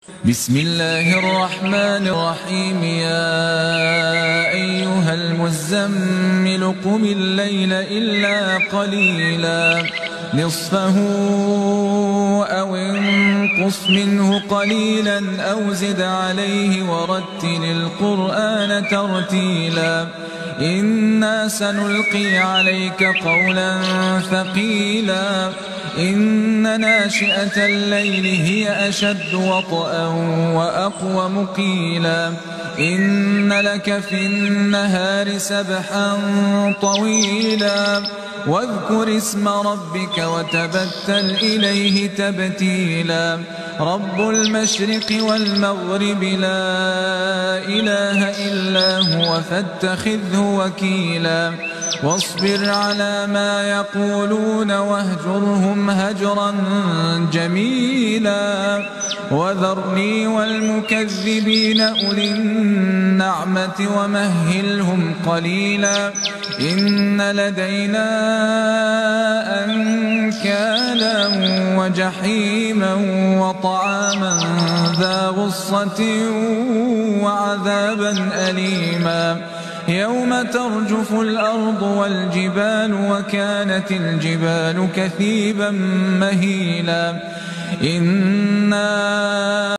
بسم الله الرحمن الرحيم. يا أيها المزمل قم الليل إلا قليلا نصفه أو انقص منه قليلا أو زد عليه ورتل القرآن ترتيلا. إنا سنلقي عليك قولا ثقيلا. إن ناشئة الليل هي أشد وطئا وأقوم قيلا. إن لك في النهار سبحا طويلا. واذكر اسم ربك وتبتل إليه تبتيلا. رب المشرق والمغرب لا إله إلا هو فاتخذه وكيلا. واصبر على ما يقولون واهجرهم هجرا جميلا. وذرني والمكذبين أولي النعمة ومهلهم قليلا. إن لدينا أنكالا وجحيما وطعاما ذا غصة وعذابا أليما. يوم ترجف الأرض والجبال وكانت الجبال كثيبا مهيلا.